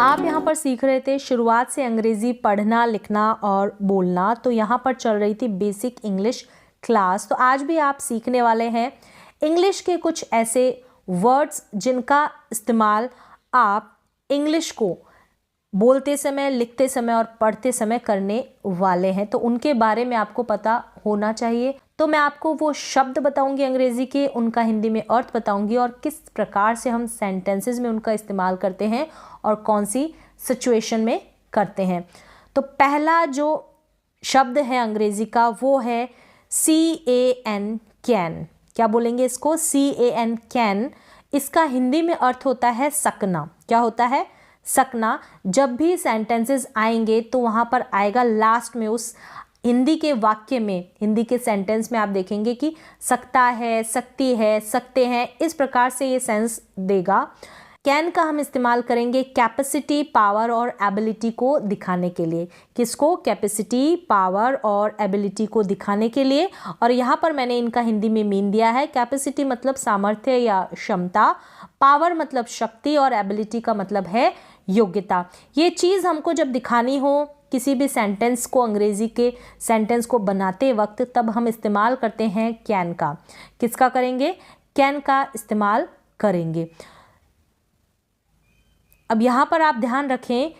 आप यहाँ पर सीख रहे थे शुरुआत से अंग्रेज़ी पढ़ना, लिखना और बोलना। तो यहाँ पर चल रही थी बेसिक इंग्लिश क्लास। तो आज भी आप सीखने वाले हैं इंग्लिश के कुछ ऐसे वर्ड्स जिनका इस्तेमाल आप इंग्लिश को बोलते समय, लिखते समय और पढ़ते समय करने वाले हैं। तो उनके बारे में आपको पता होना चाहिए। तो मैं आपको वो शब्द बताऊंगी अंग्रेज़ी के, उनका हिंदी में अर्थ बताऊंगी और किस प्रकार से हम सेंटेंसेस में उनका इस्तेमाल करते हैं और कौन सी सिचुएशन में करते हैं। तो पहला जो शब्द है अंग्रेज़ी का वो है CAN, कैन। क्या बोलेंगे इसको? CAN, can. इसका हिंदी में अर्थ होता है सकना। क्या होता है? सकना। जब भी सेंटेंसेस आएंगे तो वहाँ पर आएगा लास्ट में, उस हिंदी के वाक्य में, हिंदी के सेंटेंस में आप देखेंगे कि सकता है, सकती है, सकते हैं, इस प्रकार से ये सेंस देगा। कैन का हम इस्तेमाल करेंगे कैपेसिटी, पावर और एबिलिटी को दिखाने के लिए। किसको? कैपेसिटी, पावर और एबिलिटी को दिखाने के लिए। और यहाँ पर मैंने इनका हिंदी में मीन दिया है। कैपेसिटी मतलब सामर्थ्य या क्षमता, पावर मतलब शक्ति और एबिलिटी का मतलब है योग्यता। ये चीज़ हमको जब दिखानी हो किसी भी सेंटेंस को, अंग्रेज़ी के सेंटेंस को बनाते वक्त, तब हम इस्तेमाल करते हैं कैन का। किसका करेंगे? कैन का इस्तेमाल करेंगे। अब यहाँ पर आप ध्यान रखें,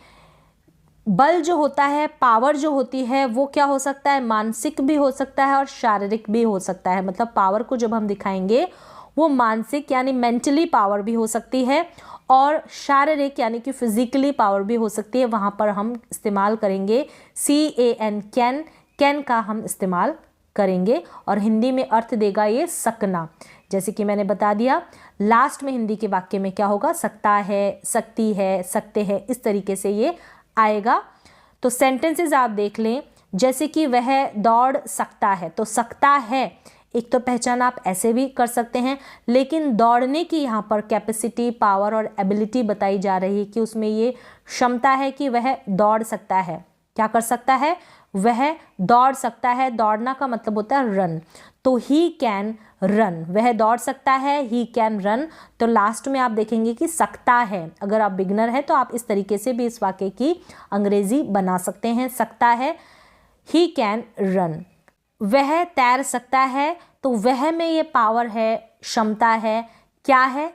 बल जो होता है, पावर जो होती है, वो क्या हो सकता है? मानसिक भी हो सकता है और शारीरिक भी हो सकता है। मतलब पावर को जब हम दिखाएंगे वो मानसिक यानी मेंटली पावर भी हो सकती है और शारीरिक यानी कि फिजिकली पावर भी हो सकती है। वहाँ पर हम इस्तेमाल करेंगे CAN, कैन। कैन का हम इस्तेमाल करेंगे और हिंदी में अर्थ देगा ये सकना। जैसे कि मैंने बता दिया, लास्ट में हिंदी के वाक्य में क्या होगा? सकता है, सकती है, सकते हैं, इस तरीके से ये आएगा। तो सेंटेंसेस आप देख लें, जैसे कि वह दौड़ सकता है। तो सकता है एक तो पहचान आप ऐसे भी कर सकते हैं, लेकिन दौड़ने की यहाँ पर कैपेसिटी, पावर और एबिलिटी बताई जा रही है कि उसमें ये क्षमता है कि वह दौड़ सकता है। क्या कर सकता है? वह दौड़ सकता है। दौड़ना का मतलब होता है रन। तो ही कैन रन, वह दौड़ सकता है, ही कैन रन। तो लास्ट में आप देखेंगे कि सकता है। अगर आप बिगनर हैं तो आप इस तरीके से भी इस वाक्य की अंग्रेजी बना सकते हैं। सकता है, ही कैन रन। वह तैर सकता है। तो वह में ये पावर है, क्षमता है। क्या है?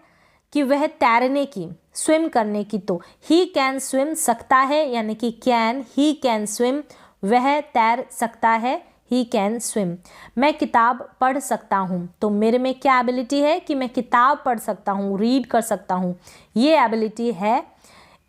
कि वह तैरने की, स्विम करने की। तो ही कैन स्विम, सकता है यानी कि कैन, ही कैन स्विम। वह तैर सकता है, ही कैन स्विम। मैं किताब पढ़ सकता हूँ। तो मेरे में क्या एबिलिटी है? कि मैं किताब पढ़ सकता हूँ, रीड कर सकता हूँ, ये एबिलिटी है।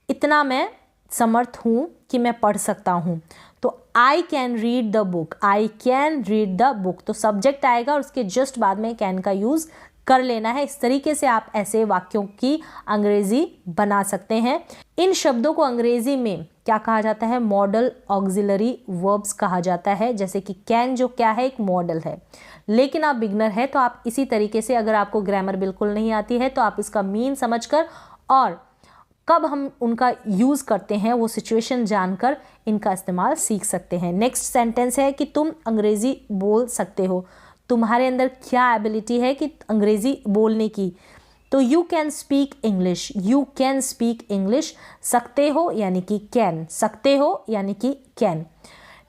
इतना मैं समर्थ हूँ कि मैं पढ़ सकता हूँ। तो I can read the book, I can read the book. तो सब्जेक्ट आएगा और उसके जस्ट बाद में कैन का यूज़ कर लेना है। इस तरीके से आप ऐसे वाक्यों की अंग्रेजी बना सकते हैं। इन शब्दों को अंग्रेजी में क्या कहा जाता है? मॉडल ऑक्सिलरी वर्ब्स कहा जाता है। जैसे कि कैन जो क्या है? एक मॉडल है। लेकिन आप बिगनर है तो आप इसी तरीके से, अगर आपको ग्रामर बिल्कुल नहीं आती है तो आप इसका मीन समझकर और कब हम उनका यूज़ करते हैं वो सिचुएशन जानकर इनका इस्तेमाल सीख सकते हैं। नेक्स्ट सेंटेंस है कि तुम अंग्रेज़ी बोल सकते हो। तुम्हारे अंदर क्या एबिलिटी है कि अंग्रेज़ी बोलने की? तो you can speak English, you can speak English. सकते हो यानी कि कैन, सकते हो यानी कि कैन।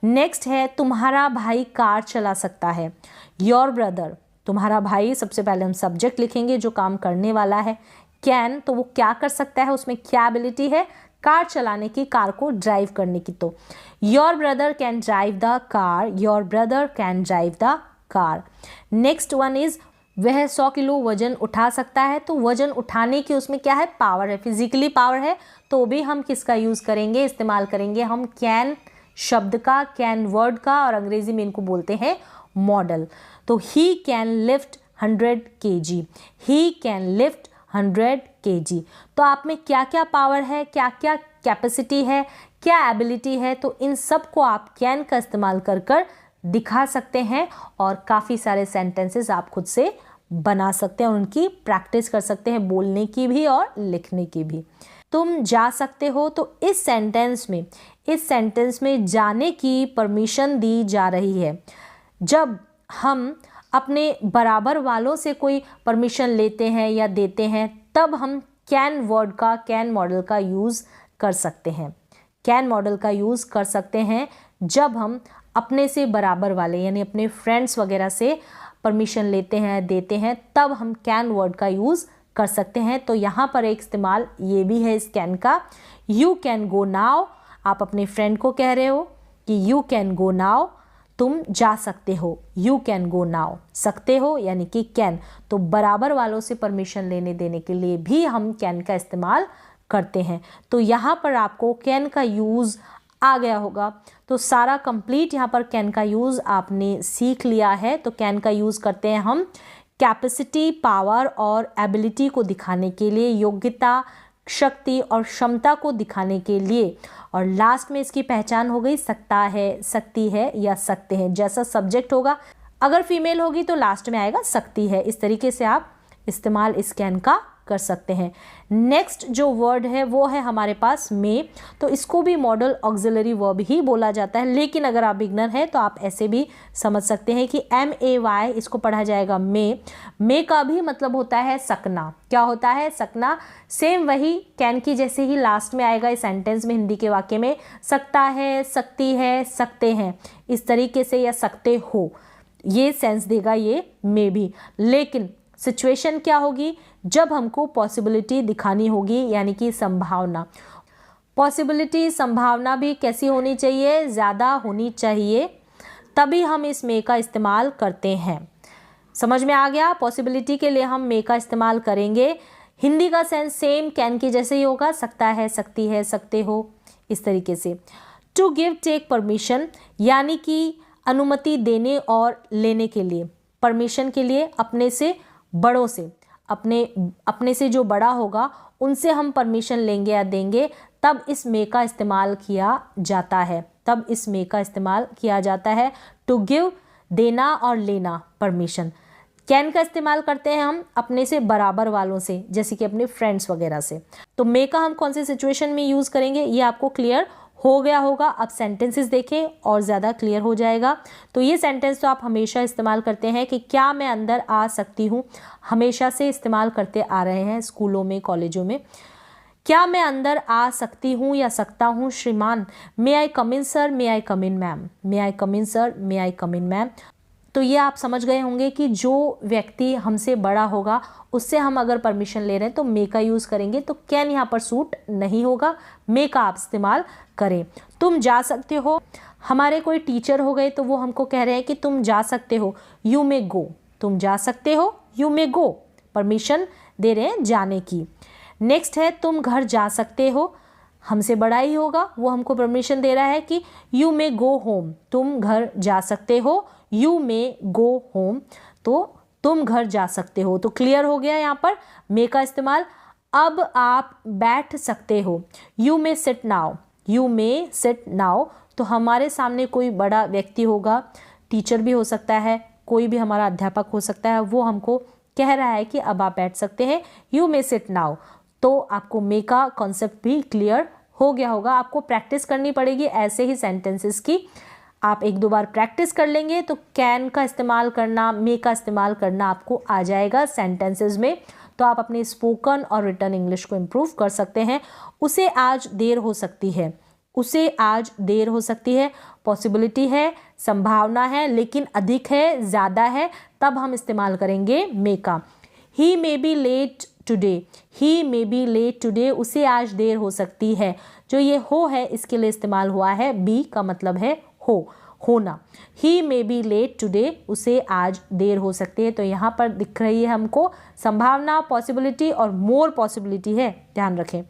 नेक्स्ट है तुम्हारा भाई कार चला सकता है। योर ब्रदर, तुम्हारा भाई, सबसे पहले हम सब्जेक्ट लिखेंगे जो काम करने वाला है। कैन, तो वो क्या कर सकता है, उसमें क्या एबिलिटी है? कार चलाने की, कार को ड्राइव करने की। तो your brother can drive the car, your brother can drive the car. Next one is वह 100 किलो वजन उठा सकता है। तो वजन उठाने की उसमें क्या है? पावर है, फिजिकली पावर है। तो भी हम किसका यूज़ करेंगे, इस्तेमाल करेंगे? हम कैन शब्द का, कैन वर्ड का, और अंग्रेजी में इनको बोलते हैं मॉडल। तो he can lift 100 kg, he can lift 100 kg। तो आप में क्या क्या पावर है, क्या क्या कैपेसिटी है, क्या एबिलिटी है, तो इन सब को आप कैन का इस्तेमाल कर कर दिखा सकते हैं और काफ़ी सारे सेंटेंसेस आप खुद से बना सकते हैं, उनकी प्रैक्टिस कर सकते हैं, बोलने की भी और लिखने की भी। तुम जा सकते हो, तो इस सेंटेंस में जाने की परमिशन दी जा रही है। जब हम अपने बराबर वालों से कोई परमिशन लेते हैं या देते हैं, तब हम कैन वर्ड का, कैन मॉडल का यूज़ कर सकते हैं। कैन मॉडल का यूज़ कर सकते हैं जब हम अपने से बराबर वाले यानी अपने फ्रेंड्स वगैरह से परमिशन लेते हैं, देते हैं, तब हम कैन वर्ड का यूज़ कर सकते हैं। तो यहाँ पर एक इस्तेमाल ये भी है इस कैन का, यू कैन गो नाउ। आप अपने फ्रेंड को कह रहे हो कि यू कैन गो नाउ, तुम जा सकते हो, यू कैन गो नाउ, सकते हो यानी कि कैन। तो बराबर वालों से परमिशन लेने देने के लिए भी हम कैन का इस्तेमाल करते हैं। तो यहाँ पर आपको कैन का यूज़ आ गया होगा। तो सारा कंप्लीट यहाँ पर कैन का यूज़ आपने सीख लिया है। तो कैन का यूज़ करते हैं हम कैपेसिटी, पावर और एबिलिटी को दिखाने के लिए, योग्यता, शक्ति और क्षमता को दिखाने के लिए। और लास्ट में इसकी पहचान हो गई सकता है, सकती है या सकते हैं। जैसा सब्जेक्ट होगा, अगर फीमेल होगी तो लास्ट में आएगा सकती है। इस तरीके से आप इस्तेमाल इस कैन का कर सकते हैं। नेक्स्ट जो वर्ड है वो है हमारे पास मे। तो इसको भी मॉडल ऑक्सिलरी वर्ब ही बोला जाता है, लेकिन अगर आप बिगनर हैं तो आप ऐसे भी समझ सकते हैं कि MAY, इसको पढ़ा जाएगा मे। मे का भी मतलब होता है सकना। क्या होता है? सकना। सेम वही कैन की जैसे ही लास्ट में आएगा इस सेंटेंस में, हिंदी के वाक्य में, सकता है, सकती है, सकते हैं, इस तरीके से, या सकते हो, ये सेंस देगा ये मे भी। लेकिन सिचुएशन क्या होगी? जब हमको पॉसिबिलिटी दिखानी होगी, यानी कि संभावना। पॉसिबिलिटी, संभावना भी कैसी होनी चाहिए? ज़्यादा होनी चाहिए, तभी हम इस मे का इस्तेमाल करते हैं। समझ में आ गया? पॉसिबिलिटी के लिए हम मे का इस्तेमाल करेंगे। हिंदी का सेंस सेम कैन की जैसे ही होगा, सकता है, सकती है, सकते हो, इस तरीके से। टू गिव, टेक परमिशन, यानी कि अनुमति देने और लेने के लिए, परमिशन के लिए अपने से बड़ों से, अपने से जो बड़ा होगा उनसे हम परमिशन लेंगे या देंगे, तब इस मे का इस्तेमाल किया जाता है। तब इस मे का इस्तेमाल किया जाता है। टू गिव, देना और लेना परमिशन। कैन का इस्तेमाल करते हैं हम अपने से बराबर वालों से, जैसे कि अपने फ्रेंड्स वगैरह से। तो मे का हम कौन से सिचुएशन में यूज़ करेंगे, ये आपको क्लियर हो गया होगा। अब सेंटेंसेस देखें और ज़्यादा क्लियर हो जाएगा। तो ये सेंटेंस तो आप हमेशा इस्तेमाल करते हैं कि क्या मैं अंदर आ सकती हूँ, हमेशा से इस्तेमाल करते आ रहे हैं स्कूलों में, कॉलेजों में। क्या मैं अंदर आ सकती हूँ या सकता हूँ श्रीमान? May I come in sir, may I come in ma'am, may I come in sir, may I come in ma'am. तो ये आप समझ गए होंगे कि जो व्यक्ति हमसे बड़ा होगा उससे हम अगर परमिशन ले रहे हैं तो मे का यूज़ करेंगे। तो कैन यहाँ पर सूट नहीं होगा, मे का आप इस्तेमाल करें। तुम जा सकते हो, हमारे कोई टीचर हो गए तो वो हमको कह रहे हैं कि तुम जा सकते हो, यू मे गो। तुम जा सकते हो, यू मे गो, परमिशन दे रहे हैं जाने की। नेक्स्ट है तुम घर जा सकते हो, हमसे बड़ा ही होगा, वो हमको परमिशन दे रहा है कि यू मे गो होम। तुम घर जा सकते हो, यू मे गो होम, तो तुम घर जा सकते हो। तो क्लियर हो गया यहाँ पर मे का इस्तेमाल। अब आप बैठ सकते हो, you may sit now, you may sit now. तो हमारे सामने कोई बड़ा व्यक्ति होगा, टीचर भी हो सकता है, कोई भी हमारा अध्यापक हो सकता है, वो हमको कह रहा है कि अब आप बैठ सकते हैं, यू मे सिट नाउ। तो आपको मे का कॉन्सेप्ट भी क्लियर हो गया होगा। आपको प्रैक्टिस करनी पड़ेगी ऐसे ही सेंटेंसेस की। आप एक दो बार प्रैक्टिस कर लेंगे तो कैन का इस्तेमाल करना, मे का इस्तेमाल करना आपको आ जाएगा सेंटेंसेस में। तो आप अपने स्पोकन और रिटन इंग्लिश को इम्प्रूव कर सकते हैं। उसे आज देर हो सकती है, उसे आज देर हो सकती है, पॉसिबिलिटी है, संभावना है, लेकिन अधिक है, ज़्यादा है, तब हम इस्तेमाल करेंगे मे का। He may be late today, he may be late today, उसे आज देर हो सकती है। जो ये हो है इसके लिए इस्तेमाल हुआ है, बी का मतलब है हो, होना। ही मे बी लेट टुडे, उसे आज देर हो सकती है। तो यहाँ पर दिख रही है हमको संभावना, पॉसिबिलिटी और मोर पॉसिबिलिटी है, ध्यान रखें।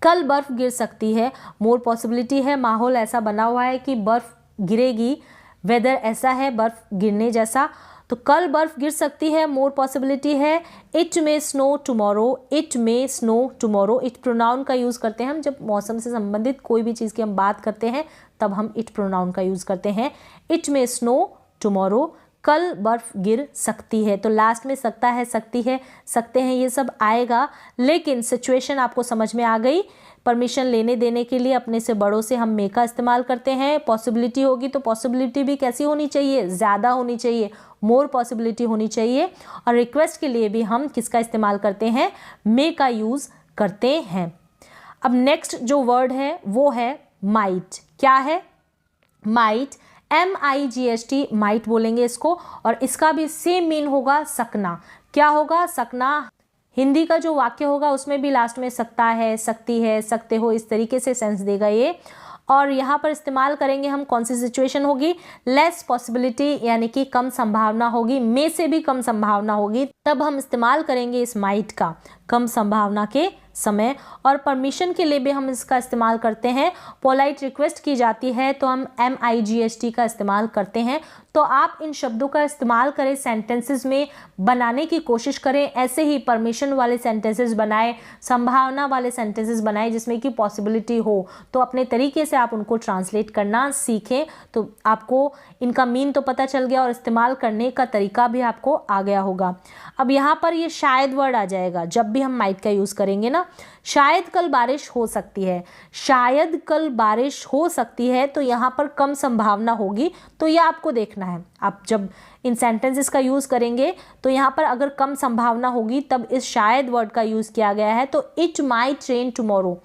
कल बर्फ गिर सकती है, मोर पॉसिबिलिटी है, माहौल ऐसा बना हुआ है कि बर्फ गिरेगी, वेदर ऐसा है बर्फ गिरने जैसा। तो कल बर्फ गिर सकती है, मोर पॉसिबिलिटी है। It may snow tomorrow, it may snow tomorrow. It pronoun का यूज़ करते हैं हम जब मौसम से संबंधित कोई भी चीज़ की हम बात करते हैं, तब हम इट प्रोनाउन का यूज़ करते हैं। इट मे स्नो टुमारो, कल बर्फ गिर सकती है। तो लास्ट में सकता है, सकती है, सकते हैं, ये सब आएगा। लेकिन सिचुएशन आपको समझ में आ गई। परमिशन लेने देने के लिए अपने से बड़ों से हम मे का इस्तेमाल करते हैं। पॉसिबिलिटी होगी तो पॉसिबिलिटी भी कैसी होनी चाहिए, ज़्यादा होनी चाहिए, मोर पॉसिबिलिटी होनी चाहिए। और रिक्वेस्ट के लिए भी हम किसका इस्तेमाल करते हैं, मे का यूज़ करते हैं। अब नेक्स्ट जो वर्ड है वो है माइट। क्या है? माइट, MIGHT, माइट बोलेंगे इसको, और इसका भी सेम मीन होगा सकना। क्या होगा? सकना। हिंदी का जो वाक्य होगा उसमें भी लास्ट में सकता है, सकती है, सकते हो, इस तरीके से सेंस देगा ये। और यहाँ पर इस्तेमाल करेंगे हम कौन सी सिचुएशन होगी? लेस पॉसिबिलिटी, यानी कि कम संभावना होगी, में से भी कम संभावना होगी, तब हम इस्तेमाल करेंगे इस माइट का, कम संभावना के समय। और परमिशन के लिए भी हम इसका इस्तेमाल करते हैं। पोलाइट रिक्वेस्ट की जाती है तो हम MIGHT का इस्तेमाल करते हैं। तो आप इन शब्दों का इस्तेमाल करें, सेंटेंसेस में बनाने की कोशिश करें। ऐसे ही परमिशन वाले सेंटेंसेस बनाएं, संभावना वाले सेंटेंसेस बनाएं जिसमें कि पॉसिबिलिटी हो। तो अपने तरीके से आप उनको ट्रांसलेट करना सीखें। तो आपको इनका मीन तो पता चल गया और इस्तेमाल करने का तरीका भी आपको आ गया होगा। अब यहाँ पर ये शायद वर्ड आ जाएगा जब भी हम माइट का यूज़ करेंगे ना। शायद कल बारिश हो सकती है, शायद कल बारिश हो सकती है, तो यहाँ पर कम संभावना होगी। तो ये आपको देखना है, आप जब इन सेंटेंसेस का यूज़ करेंगे तो यहाँ पर अगर कम संभावना होगी तब इस शायद वर्ड का यूज़ किया गया है। तो it might rain tomorrow,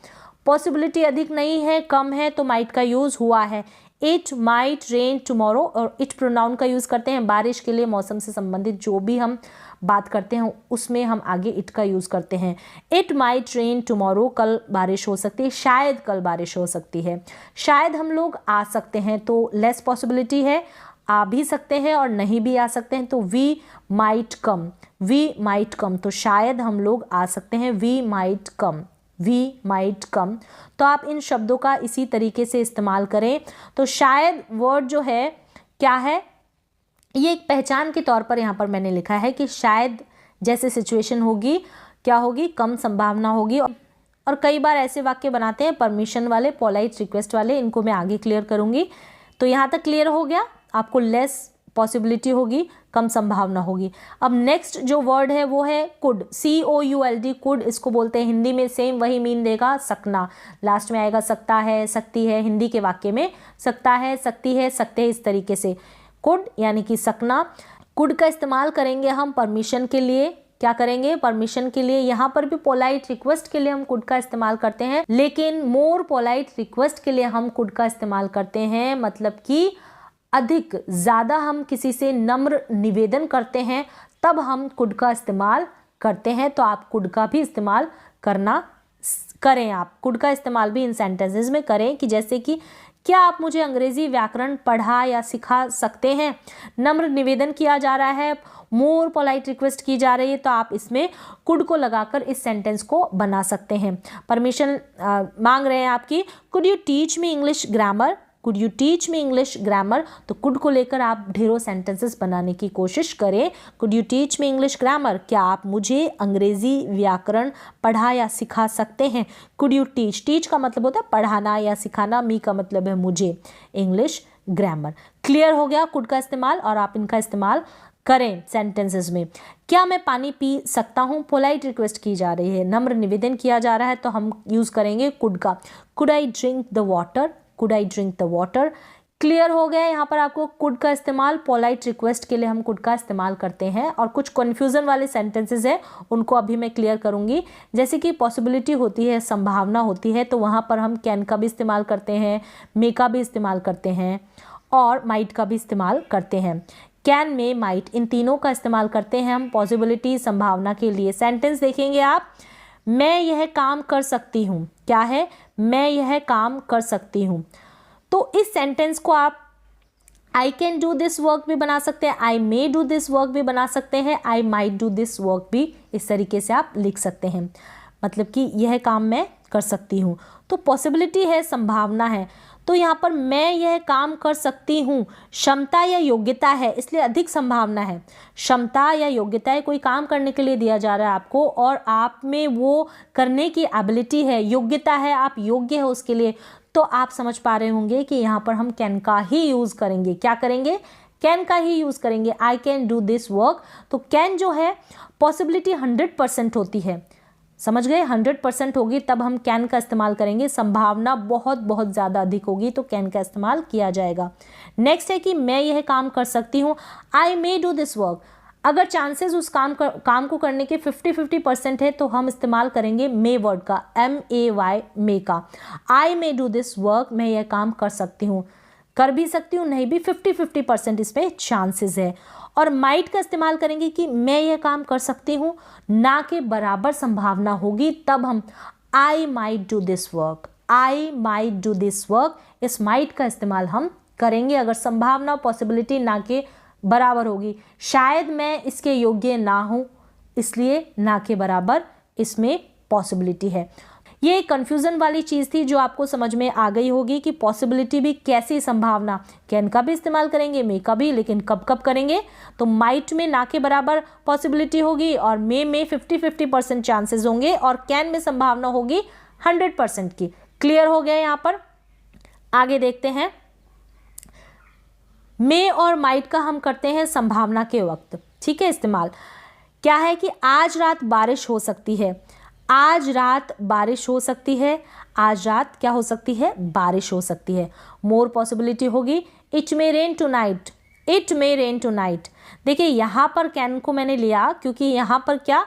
possibility अधिक नहीं है, कम है, तो माइट का यूज़ हुआ है। इट माइट रेन टुमारो, और इट प्रोनाउन का यूज़ करते हैं बारिश के लिए, मौसम से संबंधित जो भी हम बात करते हैं उसमें हम आगे इट का यूज़ करते हैं। इट माइट रेन टुमारो, कल बारिश हो सकती है, शायद कल बारिश हो सकती है। शायद हम लोग आ सकते हैं तो लेस पॉसिबिलिटी है, आ भी सकते हैं और नहीं भी आ सकते हैं, तो we might come, we might come, तो शायद हम लोग आ सकते हैं, we might come, we might come. तो आप इन शब्दों का इसी तरीके से इस्तेमाल करें। तो शायद वर्ड जो है क्या है? ये एक पहचान के तौर पर यहाँ पर मैंने लिखा है कि शायद जैसे सिचुएशन होगी, क्या होगी? कम संभावना होगी। और कई बार ऐसे वाक्य बनाते हैं परमिशन वाले, पोलाइट रिक्वेस्ट वाले, इनको मैं आगे क्लियर करूँगी। तो यहाँ तक क्लियर हो गया आपको, लेस पॉसिबिलिटी होगी, कम संभावना होगी। अब नेक्स्ट जो वर्ड है वो है कुड, COULD, कुड इसको बोलते हैं हिंदी में, सेम वही मीन देगा, सकना। लास्ट में आएगा सकता है, सकती है, हिंदी के वाक्य में सकता है, सकती है, सकते हैं, इस तरीके से कुड यानी कि सकना। कुड का इस्तेमाल करेंगे हम परमिशन के लिए। क्या करेंगे? परमिशन के लिए। यहाँ पर भी पोलाइट रिक्वेस्ट के लिए हम कुड का इस्तेमाल करते हैं, लेकिन मोर पोलाइट रिक्वेस्ट के लिए हम कुड का इस्तेमाल करते हैं, मतलब कि अधिक ज़्यादा हम किसी से नम्र निवेदन करते हैं तब हम कुड का इस्तेमाल करते हैं। तो आप कुड का भी इस्तेमाल करें, आप कुड का इस्तेमाल भी इन सेंटेंसेस में करें कि जैसे कि क्या आप मुझे अंग्रेजी व्याकरण पढ़ा या सिखा सकते हैं? नम्र निवेदन किया जा रहा है, मोर पोलाइट रिक्वेस्ट की जा रही है, तो आप इसमें कुड को लगाकर इस सेंटेंस को बना सकते हैं। परमिशन मांग रहे हैं आपकी, could you teach me English grammar, could you teach me English grammar, तो कुड को लेकर आप ढेरों सेंटेंसेस बनाने की कोशिश करें। Could you teach me English grammar, क्या आप मुझे अंग्रेजी व्याकरण पढ़ा या सिखा सकते हैं? कुड यू टीच, टीच का मतलब होता है पढ़ाना या सिखाना, मी का मतलब है मुझे, इंग्लिश ग्रामर। क्लियर हो गया कुड का इस्तेमाल, और आप इनका इस्तेमाल करें सेंटेंसेस में। क्या मैं पानी पी सकता हूँ? पोलाइट रिक्वेस्ट की जा रही है, नम्र निवेदन किया जा रहा है, तो हम यूज़ करेंगे कुड का। Could I drink the water, could I drink the water. Clear हो गया यहाँ पर आपको कुड का इस्तेमाल, पोलाइट रिक्वेस्ट के लिए हम कुड का इस्तेमाल करते हैं। और कुछ कन्फ्यूज़न वाले सेंटेंसेस हैं उनको अभी मैं क्लियर करूँगी। जैसे कि पॉसिबिलिटी होती है, संभावना होती है, तो वहाँ पर हम कैन का भी इस्तेमाल करते हैं, मे का भी इस्तेमाल करते हैं, और माइट का भी इस्तेमाल करते हैं। कैन, मे, माइट, इन तीनों का इस्तेमाल करते हैं हम पॉसिबिलिटी, संभावना के लिए। सेंटेंस देखेंगे आप, मैं यह काम कर सकती हूँ। क्या है? मैं यह काम कर सकती हूँ। तो इस सेंटेंस को आप I can do this work भी बना सकते हैं, आई मे डू दिस वर्क भी बना सकते हैं, I might do this work भी इस तरीके से आप लिख सकते हैं। मतलब कि यह काम मैं कर सकती हूँ, तो पॉसिबिलिटी है, संभावना है। तो यहाँ पर मैं यह काम कर सकती हूँ, क्षमता या योग्यता है, इसलिए अधिक संभावना है। क्षमता या योग्यता है, कोई काम करने के लिए दिया जा रहा है आपको और आप में वो करने की एबिलिटी है, योग्यता है, आप योग्य है उसके लिए, तो आप समझ पा रहे होंगे कि यहाँ पर हम कैन का ही यूज़ करेंगे। क्या करेंगे? कैन का ही यूज़ करेंगे। I can do this work, तो कैन जो है पॉसिबिलिटी 100% होती है, समझ गए? 100% होगी तब हम कैन का इस्तेमाल करेंगे। संभावना बहुत बहुत ज़्यादा अधिक होगी तो कैन का इस्तेमाल किया जाएगा। नेक्स्ट है कि मैं यह काम कर सकती हूँ, आई मे डू दिस वर्क। अगर चांसेस उस काम को करने के 50-50% है तो हम इस्तेमाल करेंगे मे वर्ड का, MAY, मे का। आई मे डू दिस वर्क, मैं यह काम कर सकती हूँ, कर भी सकती हूँ, नहीं भी, 50-50% इसमें चांसेस है। और माइट का इस्तेमाल करेंगे कि मैं यह काम कर सकती हूँ, ना के बराबर संभावना होगी, तब हम I might do this work, I might do this work, इस माइट का इस्तेमाल हम करेंगे अगर संभावना, पॉसिबिलिटी ना के बराबर होगी। शायद मैं इसके योग्य ना हूं, इसलिए ना के बराबर इसमें पॉसिबिलिटी है। ये एक कंफ्यूजन वाली चीज़ थी जो आपको समझ में आ गई होगी कि पॉसिबिलिटी भी कैसी, संभावना, कैन का भी इस्तेमाल करेंगे, मे का भी, लेकिन कब कब करेंगे, तो माइट में ना के बराबर पॉसिबिलिटी होगी और मे में 50-50% चांसेस होंगे और कैन में संभावना होगी 100% की। क्लियर हो गया यहाँ पर? आगे देखते हैं। मे और माइट का हम करते हैं संभावना के वक्त, ठीक है, इस्तेमाल। क्या है कि आज रात बारिश हो सकती है, आज रात बारिश हो सकती है, आज रात क्या हो सकती है, बारिश हो सकती है। मोर पॉसिबिलिटी होगी it may rain tonight, it may rain tonight. देखिए यहाँ पर कैन को मैंने लिया क्योंकि यहाँ पर क्या,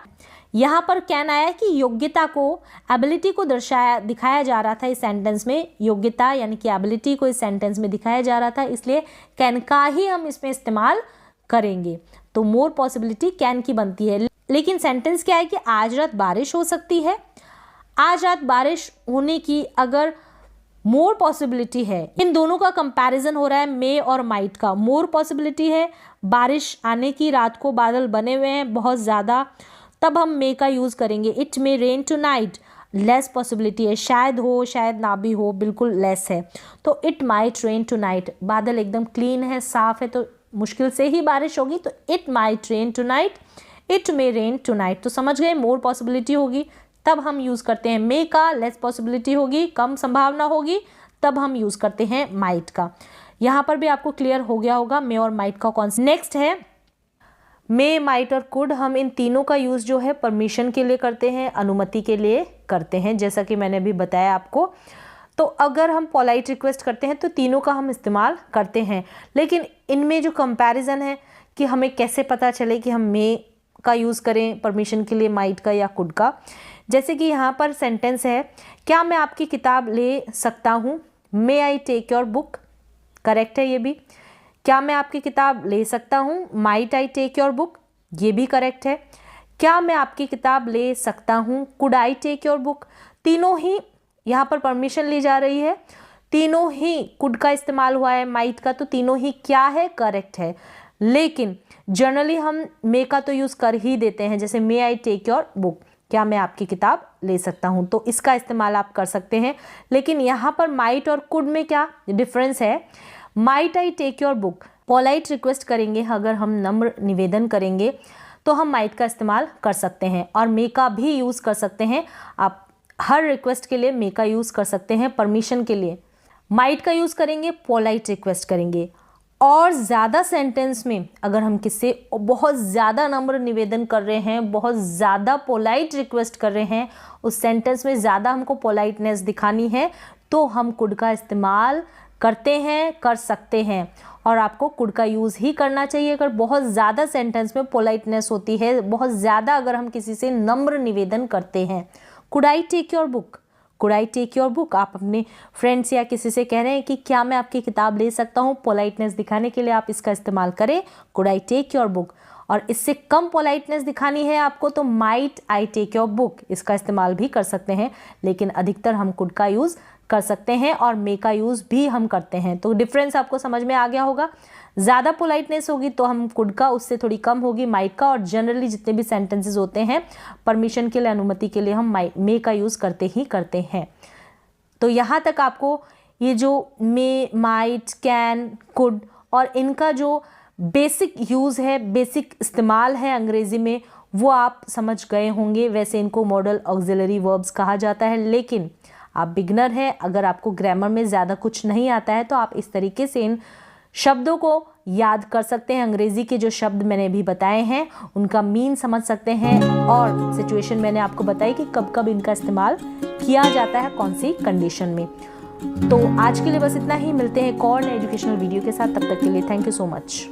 यहाँ पर कैन आया कि योग्यता को, एबिलिटी को दिखाया जा रहा था इस सेंटेंस में, योग्यता यानी कि एबिलिटी को इस सेंटेंस में दिखाया जा रहा था, इसलिए कैन का ही हम इसमें इस्तेमाल करेंगे। तो मोर पॉसिबिलिटी कैन की बनती है। लेकिन सेंटेंस क्या है कि आज रात बारिश हो सकती है, आज रात बारिश होने की अगर मोर पॉसिबिलिटी है, इन दोनों का कंपैरिजन हो रहा है मे और माइट का। मोर पॉसिबिलिटी है बारिश आने की, रात को बादल बने हुए हैं बहुत ज़्यादा, तब हम मे का यूज़ करेंगे। It may rain tonight, less possibility है, शायद हो शायद ना भी हो, बिल्कुल लेस है, तो इट माइट रेन टुनाइट। बादल एकदम क्लीन है, साफ है, तो मुश्किल से ही बारिश होगी, तो it might rain tonight, it may rain tonight. तो समझ गए, मोर पॉसिबिलिटी होगी तब हम यूज़ करते हैं मे का, लेस पॉसिबिलिटी होगी, कम संभावना होगी, तब हम यूज़ करते हैं माइट का। यहाँ पर भी आपको क्लियर हो गया होगा मे और माइट का कॉन्सेप्ट। नेक्स्ट है मे, माइट और कुड। हम इन तीनों का यूज़ जो है परमिशन के लिए करते हैं, अनुमति के लिए करते हैं, जैसा कि मैंने अभी बताया आपको। तो अगर हम पोलाइट रिक्वेस्ट करते हैं तो तीनों का हम इस्तेमाल करते हैं, लेकिन इनमें जो कंपैरिजन है कि हमें कैसे पता चले कि हम मे का यूज़ करें परमिशन के लिए, माइट का या कुड का। जैसे कि यहाँ पर सेंटेंस है, क्या मैं आपकी किताब ले सकता हूँ, may I take your book, correct है ये भी। क्या मैं आपकी किताब ले सकता हूँ, might I take your book, ये भी करेक्ट है। क्या मैं आपकी किताब ले सकता हूँ, could I take your book, तीनों ही यहाँ पर परमिशन ली जा रही है, तीनों ही कुड का इस्तेमाल हुआ है, माइट का, तो तीनों ही क्या है, करेक्ट है। लेकिन जनरली हम मे का तो यूज़ कर ही देते हैं, जैसे मे आई टेक योर बुक, क्या मैं आपकी किताब ले सकता हूँ, तो इसका इस्तेमाल आप कर सकते हैं। लेकिन यहाँ पर माइट और कुड में क्या डिफरेंस है, might I take your book polite request करेंगे, अगर हम नम्र निवेदन करेंगे तो हम माइट का इस्तेमाल कर सकते हैं, और मे का भी यूज़ कर सकते हैं। आप हर रिक्वेस्ट के लिए मे का यूज़ कर सकते हैं, परमिशन के लिए माइट का यूज़ करेंगे, पोलाइट रिक्वेस्ट करेंगे। और ज़्यादा सेंटेंस में अगर हम किससे बहुत ज़्यादा नम्र निवेदन कर रहे हैं, बहुत ज़्यादा पोलाइट रिक्वेस्ट कर रहे हैं, उस सेंटेंस में ज़्यादा हमको पोलाइटनेस दिखानी है, तो हम कुड का इस्तेमाल करते हैं, कर सकते हैं। और आपको कुड का यूज़ ही करना चाहिए अगर बहुत ज़्यादा सेंटेंस में पोलाइटनेस होती है, बहुत ज़्यादा अगर हम किसी से नम्र निवेदन करते हैं। Could I take your book, could I take your book, आप अपने फ्रेंड्स या किसी से कह रहे हैं कि क्या मैं आपकी किताब ले सकता हूँ, पोलाइटनेस दिखाने के लिए आप इसका इस्तेमाल करें, could I take your book. और इससे कम पोलाइटनेस दिखानी है आपको तो might I take your book, इसका इस्तेमाल भी कर सकते हैं, लेकिन अधिकतर हम कुड का यूज़ कर सकते हैं और मे का यूज़ भी हम करते हैं। तो डिफरेंस आपको समझ में आ गया होगा। ज़्यादा पोलाइटनेस होगी तो हम कुड का, उससे थोड़ी कम होगी माइट का, और जनरली जितने भी सेंटेंसेस होते हैं परमिशन के लिए, अनुमति के लिए हम मे का यूज़ करते ही करते हैं। तो यहाँ तक आपको ये जो मे, माइट, कैन, कुड और इनका जो बेसिक यूज़ है, बेसिक इस्तेमाल है अंग्रेज़ी में, वो आप समझ गए होंगे। वैसे इनको मॉडल ऑक्सिलरी वर्ब्स कहा जाता है, लेकिन आप बिगनर हैं, अगर आपको ग्रामर में ज़्यादा कुछ नहीं आता है तो आप इस तरीके से इन शब्दों को याद कर सकते हैं। अंग्रेज़ी के जो शब्द मैंने अभी बताए हैं उनका मीन समझ सकते हैं, और सिचुएशन मैंने आपको बताई कि कब कब इनका इस्तेमाल किया जाता है, कौन सी कंडीशन में। तो आज के लिए बस इतना ही, मिलते हैं एक और एजुकेशनल वीडियो के साथ, तब तक के लिए थैंक यू सो मच।